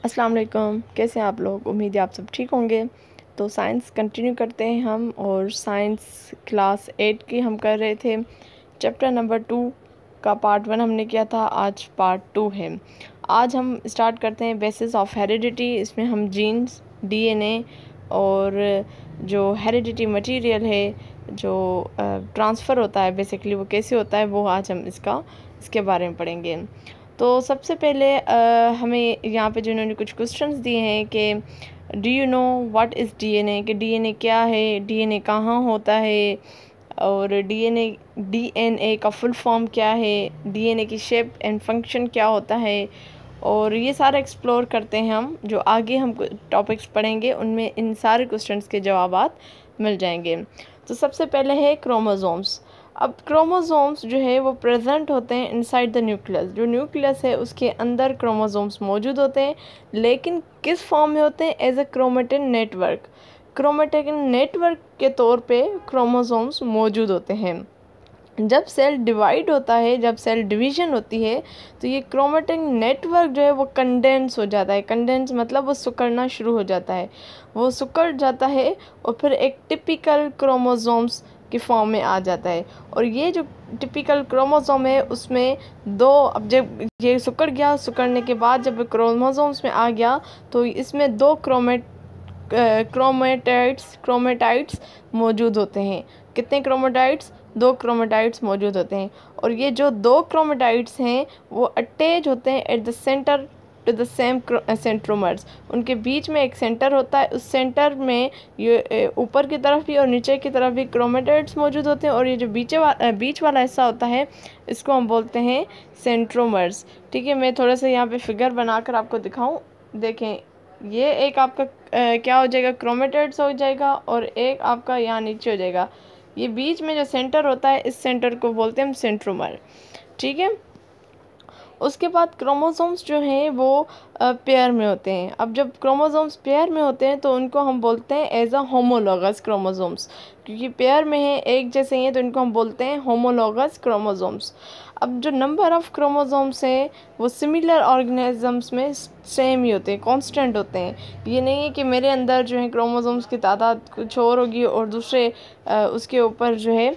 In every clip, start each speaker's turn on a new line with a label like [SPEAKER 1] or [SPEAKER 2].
[SPEAKER 1] अस्सलाम वालेकुम, कैसे हैं आप लोग। उम्मीद है आप सब ठीक होंगे। तो साइंस कंटिन्यू करते हैं हम, और साइंस क्लास 8 की हम कर रहे थे। चैप्टर नंबर 2 का पार्ट 1 हमने किया था, आज पार्ट 2 है। आज हम स्टार्ट करते हैं बेसिस ऑफ हेरिडिटी। इसमें हम जीन्स, डीएनए और जो हेरिडिटी मटेरियल है, जो ट्रांसफ़र होता है बेसिकली वो कैसे होता है, वो आज हम इसके बारे में पढ़ेंगे। तो सबसे पहले हमें यहाँ पे जो इन्होंने कुछ क्वेश्चंस दिए हैं कि do you know what is DNA, कि डीएनए क्या है, डीएनए कहाँ होता है, और डीएनए का फुल फॉर्म क्या है, डीएनए की शेप एंड फंक्शन क्या होता है, और ये सारा एक्सप्लोर करते हैं हम। जो आगे हम टॉपिक्स पढ़ेंगे उनमें इन सारे क्वेश्चंस के जवाब मिल जाएंगे। तो सबसे पहले है क्रोमोसोम्स। अब क्रोमोसोम्स जो है वो प्रेजेंट होते हैं इनसाइड द न्यूक्लियस। जो न्यूक्लियस है उसके अंदर क्रोमोसोम्स मौजूद होते हैं, लेकिन किस फॉर्म में होते हैं? As a chromatin network. Chromatin network के तौर पे क्रोमोसोम्स मौजूद होते हैं। जब सेल डिवाइड होता है, जब सेल डिवीज़न होती है, तो ये क्रोमेटिन नेटवर्क जो है वो कंडेंस हो जाता है। कंडेंस मतलब वो सिकुड़ना शुरू हो जाता है, वो सिकुड़ जाता है और फिर एक टिपिकल क्रोमोसोम्स की फॉर्म में आ जाता है। और ये जो टिपिकल क्रोमोसोम है उसमें अब जब ये सिकुड़ गया, सिकुड़ने के बाद जब क्रोमोसोम्स में आ गया, तो इसमें दो क्रोमेटाइड्स मौजूद होते हैं। कितने क्रोमेटाइड्स? 2 क्रोमेटाइड्स मौजूद होते हैं। और ये जो 2 क्रोमेटाइड्स हैं वो अटैच होते हैं at the centre to the same centromeres. उनके बीच में एक सेंटर होता है, उस सेंटर में ये ऊपर की तरफ भी और नीचे की तरफ भी क्रोमेटाइड्स मौजूद होते हैं। और ये जो बीच वाला हिस्सा होता है, इसको हम बोलते हैं सेंट्रोमर्स। ठीक है, मैं थोड़ा सा यहाँ पे फिगर बनाकर आपको दिखाऊँ। देखें, ये एक आपका क्या हो जाएगा, क्रोमेटाइड्स हो जाएगा, और एक आपका यहाँ नीचे हो जाएगा। ये बीच में जो सेंटर होता है, इस सेंटर को बोलते हैं हम सेंट्रोमर। ठीक है, उसके बाद क्रोमोसोम्स जो हैं वो पेयर में होते हैं। अब जब क्रोमोसोम्स पेयर में होते हैं तो उनको हम बोलते हैं एज अ होमोलॉगस क्रोमोसोम्स। क्योंकि पेयर में हैं, एक जैसे ही हैं, तो इनको हम बोलते हैं होमोलॉगस क्रोमोसोम्स। अब जो नंबर ऑफ़ क्रोमोसोम्स हैं वो सिमिलर ऑर्गेनिजम्स में सेम ही होते हैं, कांस्टेंट होते हैं। ये नहीं है कि मेरे अंदर जो है क्रोमोसोम्स की तादाद कुछ और होगी और उसके ऊपर जो है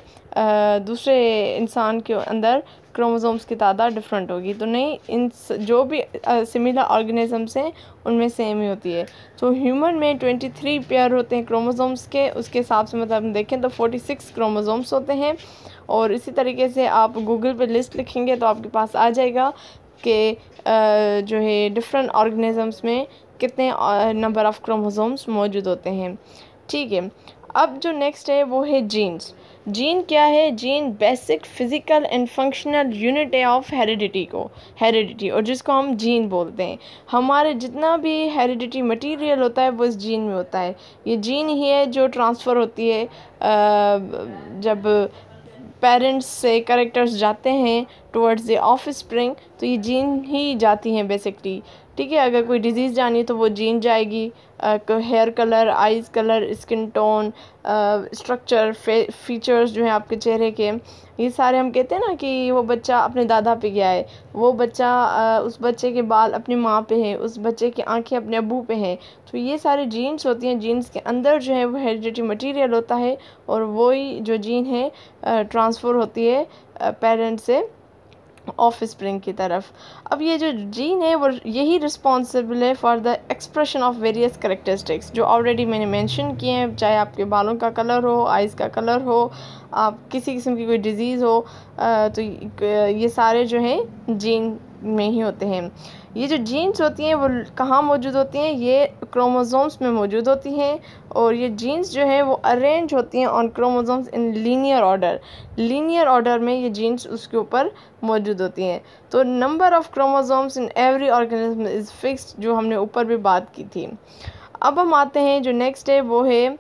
[SPEAKER 1] दूसरे इंसान के अंदर क्रोमोसोम्स की तादाद डिफरेंट होगी। तो नहीं, जो भी सिमिलर ऑर्गेनिजम्स हैं उनमें सेम ही होती है। तो ह्यूमन में 23 पेयर होते हैं क्रोमोसोम्स के, उसके हिसाब से मतलब हम देखें तो 46 क्रोमोसोम्स होते हैं। और इसी तरीके से आप गूगल पे लिस्ट लिखेंगे तो आपके पास आ जाएगा कि जो है डिफरेंट ऑर्गेनिजम्स में कितने नंबर ऑफ़ क्रोमोसोम्स मौजूद होते हैं। ठीक है, अब जो नेक्स्ट है वो है जीन्स। जीन क्या है? Gene basic physical and functional unit है ऑफ हेरिडिटी, और जिसको हम जीन बोलते हैं। हमारे जितना भी हेरिडिटी मटेरियल होता है वो इस जीन में होता है। ये जीन ही है जो ट्रांसफ़र होती है जब पेरेंट्स से कैरेक्टर्स जाते हैं टुवर्ड्स द ऑफस्प्रिंग, तो ये जीन ही जाती हैं बेसिकली। ठीक है, अगर कोई डिज़ीज़ जानी है तो वो जीन जाएगी। Hair colour, eyes colour, skin tone, structure, features जो हैं आपके चेहरे के, ये सारे हम कहते हैं ना कि वो बच्चा अपने दादा पे गया है, वो बच्चा उस बच्चे के बाल अपनी माँ पे हैं, उस बच्चे की आंखें अपने अब्बू पे हैं। तो ये सारे जीन्स होती हैं। जीन्स के अंदर जो है वो हेरिडिटी मटेरियल होता है, और वही जो जीन है ट्रांसफ़र होती है पेरेंट से ऑफ स्प्रिंग की तरफ। अब ये जो जीन है वो यही रिस्पॉन्सिबल है for the expression of various characteristics, जो ऑलरेडी मैंने मेंशन किए हैं। चाहे आपके बालों का कलर हो, आइज़ का कलर हो, आप किसी किस्म की कोई डिज़ीज़ हो, तो ये सारे जो हैं जीन में ही होते हैं। ये जो जीन्स होती हैं वो कहाँ मौजूद होती हैं? ये क्रोमोसोम्स में मौजूद होती हैं। और ये जीन्स जो हैं वो अरेंज होती हैं on chromosomes in linear order में ये जीन्स उसके ऊपर मौजूद होती हैं। तो number of chromosomes in every organism is fixed, जो हमने ऊपर भी बात की थी। अब हम आते हैं, जो नेक्स्ट है वो है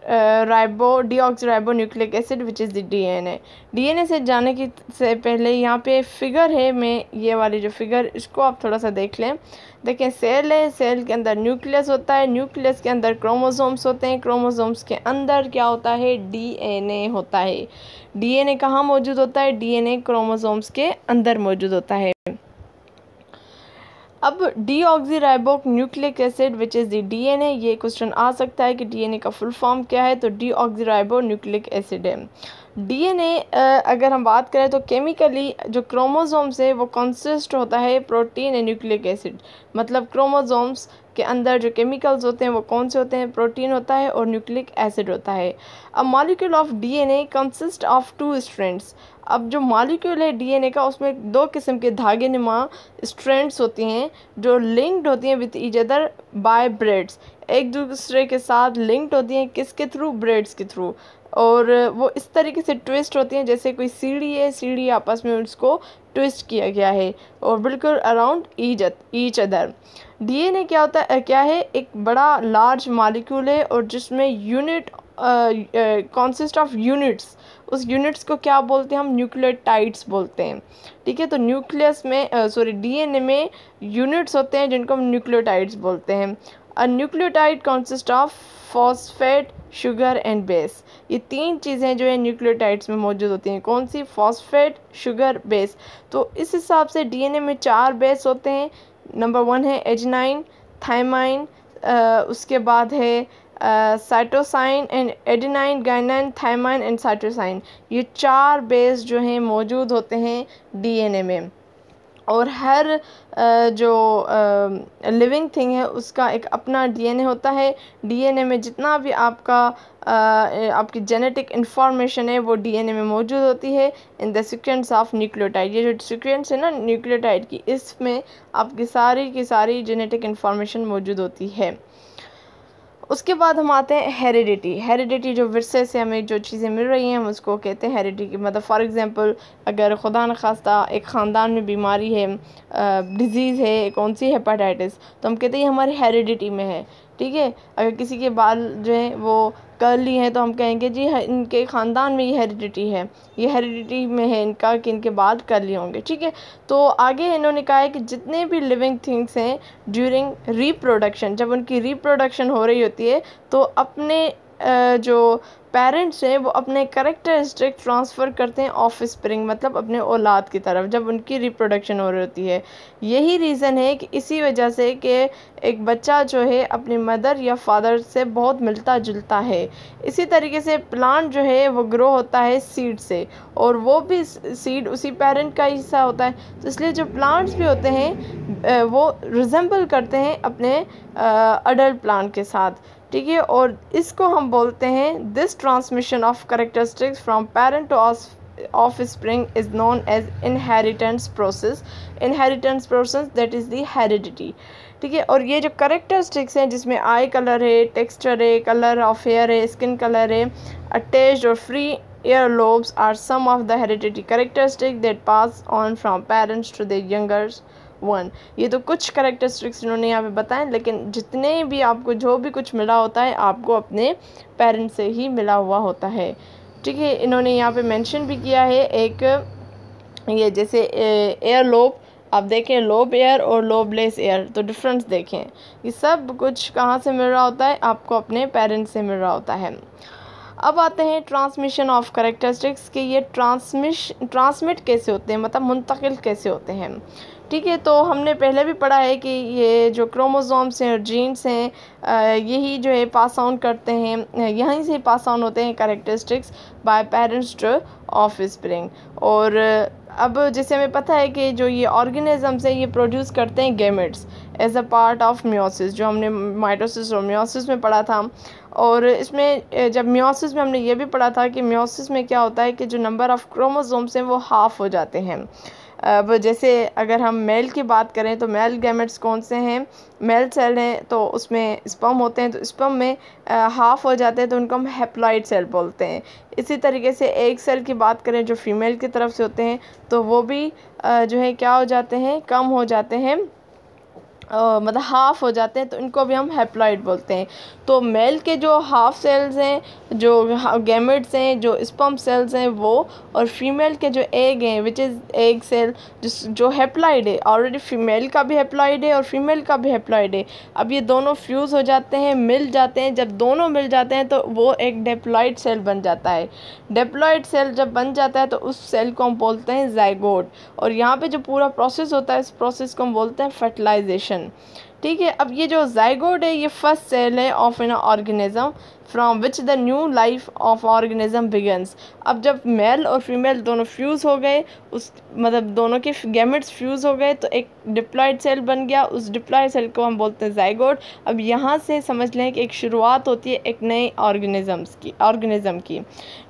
[SPEAKER 1] deoxyribo nucleic acid which is the DNA. DNA से पहले यहाँ पे फिगर है, मैं ये वाली जो फिगर, इसको आप थोड़ा सा देख लें। देखें, सेल है, सेल के अंदर न्यूक्लियस होता है, न्यूक्लियस के अंदर क्रोमोसोम्स होते हैं, क्रोमोसोम्स के अंदर क्या होता है? डीएनए होता है। डीएनए कहाँ मौजूद होता है? डीएनए क्रोमोसोम्स के अंदर मौजूद होता है। अब deoxyribo nucleic acid which is the DNA, ये क्वेश्चन आ सकता है कि डीएनए का फुल फॉर्म क्या है, तो डीऑक्सीराइबो न्यूक्लिक एसिड है। डीएनए अगर हम बात करें तो केमिकली जो क्रोमोसोम्स है वो कंसिस्ट होता है प्रोटीन एंड न्यूक्लिक एसिड, मतलब क्रोमोसोम्स के अंदर जो केमिकल्स होते हैं वो कौन से होते हैं, प्रोटीन होता है और न्यूक्लिक एसिड होता है। A molecule of DNA consist of 2 strands. अब जो मॉलिक्यूल है डीएनए का उसमें 2 किस्म के धागे नुमा स्ट्रैंड्स होती हैं जो लिंक्ड होती हैं with each other by breads, एक दूसरे के साथ लिंक्ड होती हैं, किसके थ्रू, ब्रेड्स के थ्रू, और वो इस तरीके से ट्विस्ट होती हैं जैसे कोई सीढ़ी है, सीढ़ी आपस में उसको ट्विस्ट किया गया है और बिल्कुल अराउंड ईच अदर। डीएनए क्या होता है, क्या है, एक बड़ा लार्ज मॉलिक्यूल है और जिसमें यूनिट कॉन्सिस्ट ऑफ यूनिट्स, उस यूनिट्स को क्या बोलते हैं हम, न्यूक्लियोटाइड्स बोलते हैं। ठीक है, तो न्यूक्लियस में डीएनए में यूनिट्स होते हैं जिनको हम न्यूक्लियोटाइड्स बोलते हैं। अ nucleotide consist of phosphate, sugar and base. ये 3 चीज़ें जो है न्यूक्लियोटाइड्स में मौजूद होती हैं, कौन सी, फॉस्फेट, शुगर, बेस। तो इस हिसाब से डीएनए में 4 बेस होते हैं। नंबर 1 है एडेनाइन, थाइमाइन, उसके बाद है cytosine and adenine, guanine, thymine and cytosine. ये 4 बेस जो हैं मौजूद होते हैं डीएनए में। और हर जो लिविंग थिंग है उसका एक अपना डीएनए होता है। डीएनए में जितना भी आपकी जेनेटिक इंफॉर्मेशन है वो डीएनए में मौजूद होती है in the sequence of nucleotide. ये जो सीक्वेंस है ना न्यूक्लियोटाइड की, इसमें आपकी सारी की सारी जेनेटिक इंफॉर्मेशन मौजूद होती है। उसके बाद हम आते हैं हेरिडिटी जो विरसे से हमें जो चीज़ें मिल रही हैं हम उसको कहते हैं हेरिडिटी। मतलब फॉर एग्जांपल अगर खुदा न खास्ता एक ख़ानदान में बीमारी है, डिज़ीज़ है, कौन सी, हेपेटाइटिस, तो हम कहते हैं ये हमारी हेरिडिटी में है। ठीक है, अगर किसी के बाल जो हैं वो कर्ली हैं तो हम कहेंगे जी इनके ख़ानदान में ये हेरिडिटी है, ये हेरिडिटी में है इनका कि इनके बाल कर्ली होंगे। ठीक है, तो आगे इन्होंने कहा है कि जितने भी लिविंग थिंग्स हैं ड्यूरिंग रिप्रोडक्शन, जब उनकी रिप्रोडक्शन हो रही होती है तो अपने जो पेरेंट्स हैं वो अपने कैरेक्टरिस्टिक ट्रांसफ़र करते हैं ऑफ स्प्रिंग, मतलब अपने औलाद की तरफ जब उनकी रिप्रोडक्शन हो रही होती है। यही रीज़न है कि इसी वजह से कि एक बच्चा जो है अपनी मदर या फादर से बहुत मिलता जुलता है। इसी तरीके से प्लांट जो है वो ग्रो होता है सीड से और वो भी सीड उसी पेरेंट का हिस्सा होता है। तो इसलिए जो प्लांट्स भी होते हैं वो रिजेंबल करते हैं अपने अडल्ट प्लांट के साथ। ठीक है, और इसको हम बोलते हैं this transmission of characteristics from parent to offspring is known as inheritance process that is the heredity. ठीक है, और ये जो कैरेक्टरिस्टिक्स हैं जिसमें आई कलर है, टेक्सचर है, कलर ऑफ हेयर है, स्किन कलर है, अटैच्ड और free ear lobes are some of the heredity characteristic that pass on from parents to the younger one. ये तो कुछ कैरेक्टरिस्टिक्स इन्होंने यहाँ पे बताएं, लेकिन जितने भी आपको जो भी कुछ मिला होता है आपको अपने पेरेंट्स से ही मिला हुआ होता है। ठीक है, इन्होंने यहाँ पे मेंशन भी किया है एक ये जैसे एयर लोब, आप देखें लोब एयर और लोबलेस एयर, तो डिफरेंस देखें। ये सब कुछ कहाँ से मिल रहा होता है, आपको अपने पेरेंट्स से मिल रहा होता है। अब आते हैं ट्रांसमिशन ऑफ कैरेक्टरिस्टिक्स कि ये ट्रांसमिट कैसे होते हैं, मतलब मुंतकिल कैसे होते हैं। ठीक है, तो हमने पहले भी पढ़ा है कि ये जो क्रोमोसोम्स हैं और जीन्स हैं यही जो है पास ऑन करते हैं, यहीं से पास ऑन होते हैं characteristics bye parents two of spring. और अब जैसे हमें पता है कि जो ये ऑर्गेनिजम्स हैं ये प्रोड्यूस करते हैं gametes as a part of meiosis, जो हमने माइटोसिस और मियोसिस में पढ़ा था। और इसमें जब मियोसिस में हमने ये भी पढ़ा था कि मियोसिस में क्या होता है कि जो नंबर ऑफ़ क्रोमोसोम्स हैं वो हाफ़ हो जाते हैं। अब जैसे अगर हम मेल की बात करें तो मेल गैमेट्स कौन से हैं, मेल सेल हैं तो उसमें स्पर्म होते हैं, तो स्पर्म में हाफ़ हो जाते हैं तो उनको हम हैप्लॉइड सेल बोलते हैं। इसी तरीके से एक सेल की बात करें जो फीमेल की तरफ से होते हैं तो वो भी जो है क्या हो जाते हैं, कम हो जाते हैं मतलब हाफ़ हो जाते हैं तो इनको भी हम हैप्लॉइड बोलते हैं। तो मेल के जो हाफ सेल्स हैं, जो गैमेट्स हैं, जो स्पर्म सेल्स हैं वो, और फीमेल के जो एग हैं विच इज़ एग सेल जो हैप्लॉइड है, ऑलरेडी फीमेल का भी हैप्लॉइड है और फीमेल का भी हैप्लॉइड है। अब ये दोनों फ्यूज़ हो जाते हैं, मिल जाते हैं। जब दोनों मिल जाते हैं तो वो एक डिप्लॉइड सेल बन जाता है। डिप्लॉइड सेल जब बन जाता है तो उस सेल को हम बोलते हैं ज़ाइगोट। और यहाँ पे जो पूरा प्रोसेस होता है इस प्रोसेस को हम बोलते हैं फर्टिलाइजेशन। ठीक है, अब ये जो ज़ाइगोट है ये फर्स्ट सेल है of an organism from which the new life of organism begins. अब जब मेल और फीमेल दोनों फ्यूज़ हो गए, उस मतलब दोनों के गैमेट्स फ्यूज़ हो गए तो एक डिप्लॉइड सेल बन गया। उस डिप्लॉइड सेल को हम बोलते हैं ज़ाइगोट। अब यहाँ से समझ लें कि एक शुरुआत होती है एक नए ऑर्गेनिज्म की।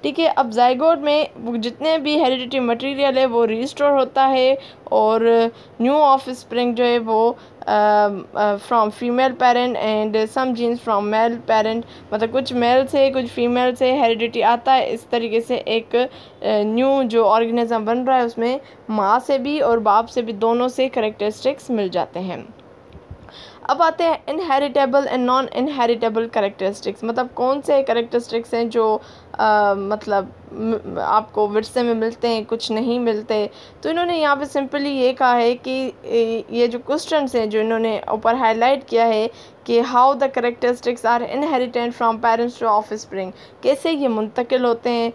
[SPEAKER 1] ठीक है, अब ज़ाइगोट में जितने भी हेरिडिटी मटेरियल है वो रिस्टोर होता है और न्यू ऑफस्प्रिंग जो है वो from female parent and some genes from male parent, मतलब कुछ मेल से कुछ फीमेल से हेरिडिटी आता है। इस तरीके से एक न्यू जो ऑर्गेनिज्म बन रहा है उसमें माँ से भी और बाप से भी दोनों से कैरेक्टरिस्टिक्स मिल जाते हैं। अब आते हैं inheritable and non inheritable characteristics, मतलब कौन से कैरेक्टरिस्टिक्स हैं जो मतलब आपको विरसे में मिलते हैं, कुछ नहीं मिलते। तो इन्होंने यहाँ पे सिंपली ये कहा है कि ये जो क्वेश्चंस हैं जो इन्होंने ऊपर हाईलाइट किया है कि how the characteristics are inherited from parents to offspring, कैसे ये मुंतकिल होते हैं।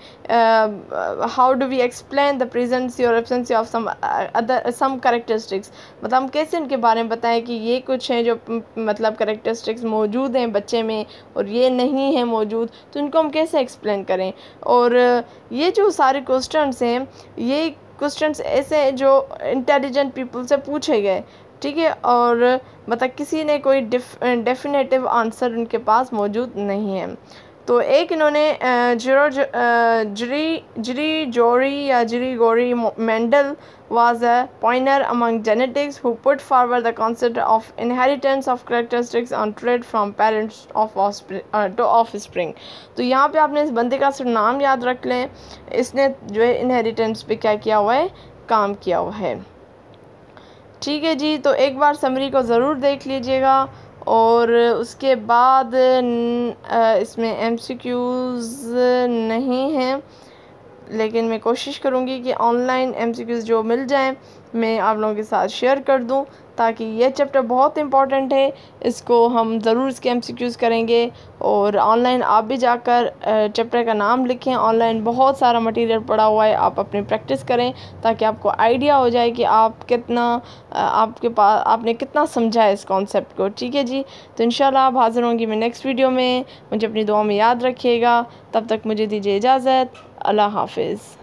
[SPEAKER 1] How do we explain the presence और एब्सेंसी ऑफ सम कैरेक्टरिस्टिक्स, मतलब हम कैसे उनके बारे में बताएं कि ये कुछ हैं जो मतलब कैरेक्टरिस्टिक्स मौजूद हैं बच्चे में और ये नहीं है मौजूद, तो इनको हम कैसे एक्सप्लेन करें। और ये जो सारे क्वेश्चंस हैं ये क्वेश्चंस ऐसे हैं जो इंटेलिजेंट पीपल से पूछे गए। ठीक है, और मतलब किसी ने कोई डेफिनेटिव आंसर उनके पास मौजूद नहीं है। तो एक इन्होंने Grigori Mendel was a pioneer among genetics who put forward the concept of inheritance of characteristics on trait from parents to offspring। तो यहाँ पे आपने इस बंदे का सिर्फ नाम याद रख लें, इसने जो है इनहेरिटेंस पे क्या किया हुआ है, काम किया हुआ है। ठीक है जी, तो एक बार समरी को ज़रूर देख लीजिएगा और उसके बाद इसमें MCQs नहीं हैं, लेकिन मैं कोशिश करूँगी कि ऑनलाइन MCQs जो मिल जाएं मैं आप लोगों के साथ शेयर कर दूं, ताकि ये चैप्टर बहुत इंपॉर्टेंट है, इसको हम ज़रूर इसके MCQs करेंगे। और ऑनलाइन आप भी जाकर चैप्टर का नाम लिखें, ऑनलाइन बहुत सारा मटेरियल पड़ा हुआ है, आप अपनी प्रैक्टिस करें ताकि आपको आइडिया हो जाए कि आप कितना आपके पास आपने कितना समझा है इस कॉन्सेप्ट को। ठीक है जी, तो इंशाल्लाह आप हाज़िर होंगी मैं नेक्स्ट वीडियो में। मुझे अपनी दुआ में याद रखिएगा, तब तक मुझे दीजिए इजाज़त। अल्लाह हाफिज़।